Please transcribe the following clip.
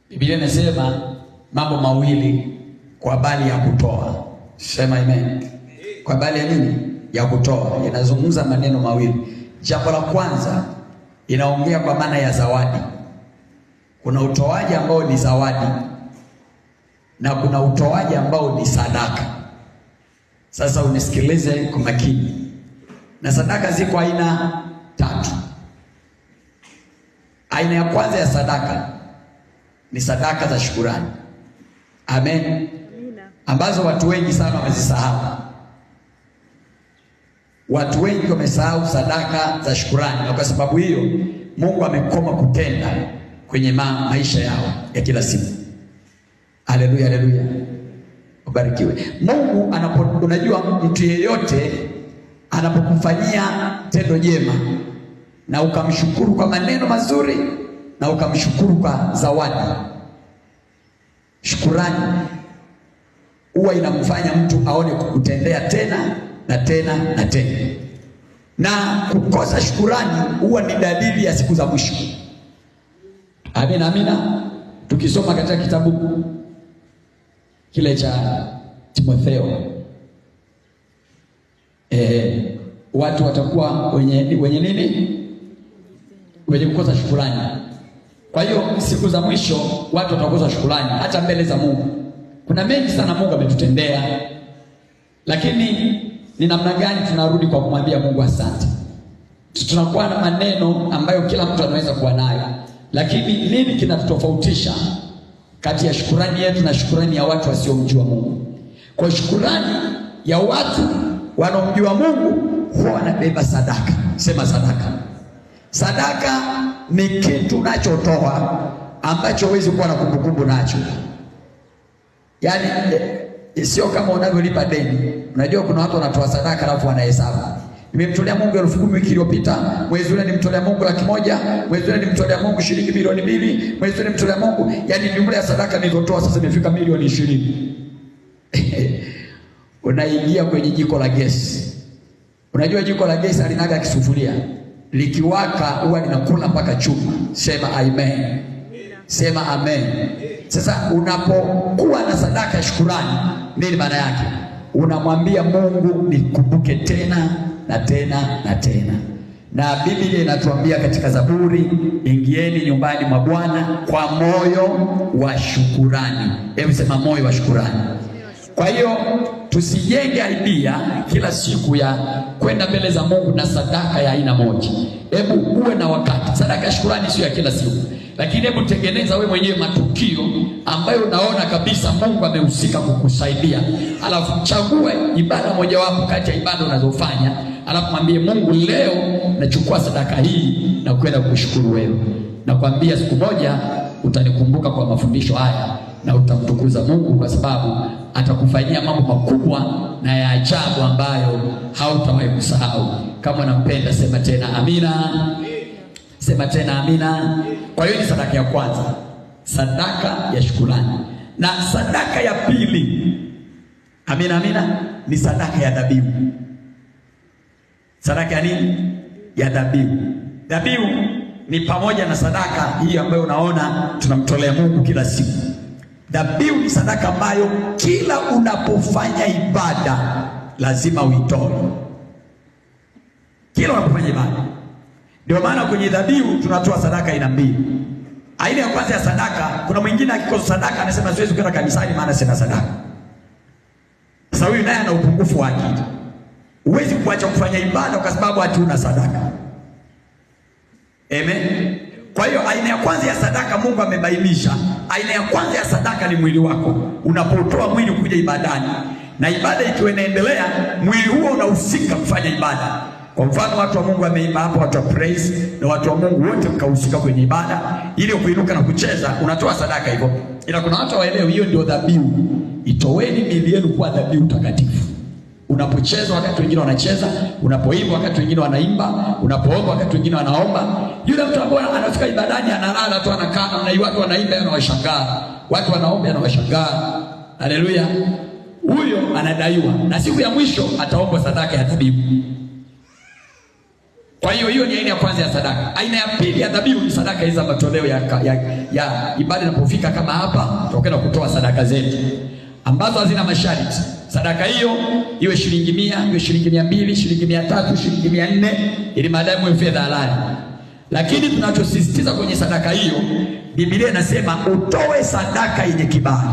Biblia inasema mambo mawili kwa habari ya kutoa. Sema amen. Kwa habari ya nini? Ya kutoa. Inazungumza maneno mawili. Jambo la kwanza inaongea kwa maana ya zawadi. Kuna utoaji ambao ni zawadi na kuna utoaji ambao ni sadaka. Sasa unisikilize kwa makini. Na sadaka ziko aina tatu. Aina ya kwanza ya sadaka ni sadaka za shukrani. Amen. Ambazo watu wengi sana wamezisahau. Watu wengi wamesahau sadaka za shukrani, na kwa sababu hiyo Mungu amekoma kutenda kwenye maisha yao ya kila siku. Haleluya, haleluya. Ubarikiwe. Mungu unajua mtu yeyote anapokufanyia tendo jema na ukamshukuru kwa maneno mazuri na ukamshukuru kwa zawadi, shukrani huwa inamfanya mtu aone kukutendea tena na tena na tena. Na kukosa shukrani huwa ni dalili ya siku za mwisho. Amina, amina. Tukisoma katika kitabu kile cha Timotheo, watu watakuwa wenye nini? Wenye kukosa shukrani. Kwa hiyo siku za mwisho watu watakosa shukrani hata mbele za Mungu. Kuna mengi sana Mungu ametutendea, lakini ni namna gani tunarudi kwa kumwambia Mungu asante? Tunakuwa na maneno ambayo kila mtu anaweza kuwa nayo, lakini nini kinatofautisha kati ya shukrani yetu na shukrani ya watu wasiomjua Mungu? Kwa shukrani ya watu wanaomjua Mungu huwa wanabeba sadaka. Sema sadaka. Sadaka ni kitu unachotoa ambacho huwezi kuwa na kumbukumbu nacho. Yaani sio kama unavyolipa deni. Unajua kuna watu wanatoa sadaka alafu wanahesabu. Nimemtolea Mungu 10,000 wiki iliyopita, mwezi ule nimtolea Mungu 100,000, mwezi ule nimtolea Mungu shilingi milioni 2, mwezi ule nimtolea Mungu, yaani jumla ya sadaka nilizotoa sasa imefika milioni 20. Unaingia kwenye jiko la gesi. Unajua jiko la gesi halinaga kisufuria. Likiwaka huwa linakula mpaka chuma. Sema amen. Sema amen. Sasa unapokuwa na sadaka ya shukrani, nini maana yake? Unamwambia Mungu nikumbuke tena na tena na tena. Na Biblia inatuambia katika Zaburi, ingieni nyumbani mwa Bwana kwa moyo wa shukrani. Hebu sema moyo wa shukrani. Kwa hiyo tusijenge idea kila siku ya kwenda mbele za Mungu na sadaka ya aina moja. Hebu uwe na wakati. Sadaka ya shukrani sio ya kila siku, lakini hebu tengeneza wewe mwenyewe matukio ambayo unaona kabisa Mungu amehusika kukusaidia. Alafu chague ibada mojawapo kati ya ibada unazofanya. Alafu mwambie Mungu, leo nachukua sadaka hii na kwenda kukushukuru wewe. Nakwambia siku moja utanikumbuka kwa mafundisho haya na utamtukuza Mungu, kwa sababu atakufanyia mambo makubwa na ya ajabu ambayo hautawahi kusahau. Kama unampenda sema tena amina. Sema tena amina. Kwa hiyo ni sadaka ya kwanza, sadaka ya shukrani. Na sadaka ya pili, amina amina, ni sadaka ya dhabihu. Sadaka ya nini? Ya dhabihu. Dhabihu ni pamoja na sadaka hii ambayo unaona tunamtolea Mungu kila siku. Dhabihu ni sadaka ambayo kila unapofanya ibada lazima uitoe. Kila unapofanya ibada. Ndio maana kwenye dhabihu tunatoa sadaka aina mbili. Aina ya kwanza ya sadaka, kuna mwingine akikosa sadaka anasema siwezi kwenda kanisani maana sina sadaka. Sasa huyu naye ana upungufu wa akili. Huwezi kuacha kufanya ibada kwa sababu ati una sadaka. Amen. Kwa hiyo aina ya kwanza ya sadaka Mungu amebainisha. Aina ya kwanza ya sadaka ni mwili wako. Unapotoa mwili kuja ibadani, na ibada ikiwa inaendelea, mwili huo unahusika kufanya ibada. Kwa mfano watu wa Mungu wameimba hapo, watu wa praise na watu wa Mungu wote mkahusika kwenye ibada, ili kuinuka na kucheza, unatoa sadaka hivyo. Ila kuna watu waelewe hiyo ndio dhabihu. Itoweni miili yenu kuwa dhabihu takatifu. Unapocheza wakati wengine wanacheza, unapoimba wakati wengine wanaimba, unapoomba wakati wengine wanaomba. Yule mtu ambaye anafika ibadani analala tu, anakaa na watu wanaimba anawashangaa, watu wanaomba anawashangaa. Haleluya. Huyo anadaiwa, na siku ya mwisho ataomba sadaka ya dhabihu. Kwa hiyo ni aina ya kwanza ya sadaka. Aina ya pili ya dhabihu ni sadaka hizi za matoleo ya ibada. Inapofika kama hapa, tutakwenda kutoa sadaka zetu ambazo hazina masharti. Sadaka hiyo iwe shilingi 100, iwe shilingi 200, shilingi 300, shilingi 400, ili maadamu iwe fedha halali. Lakini tunachosisitiza kwenye sadaka hiyo, Biblia inasema utoe sadaka yenye kibali.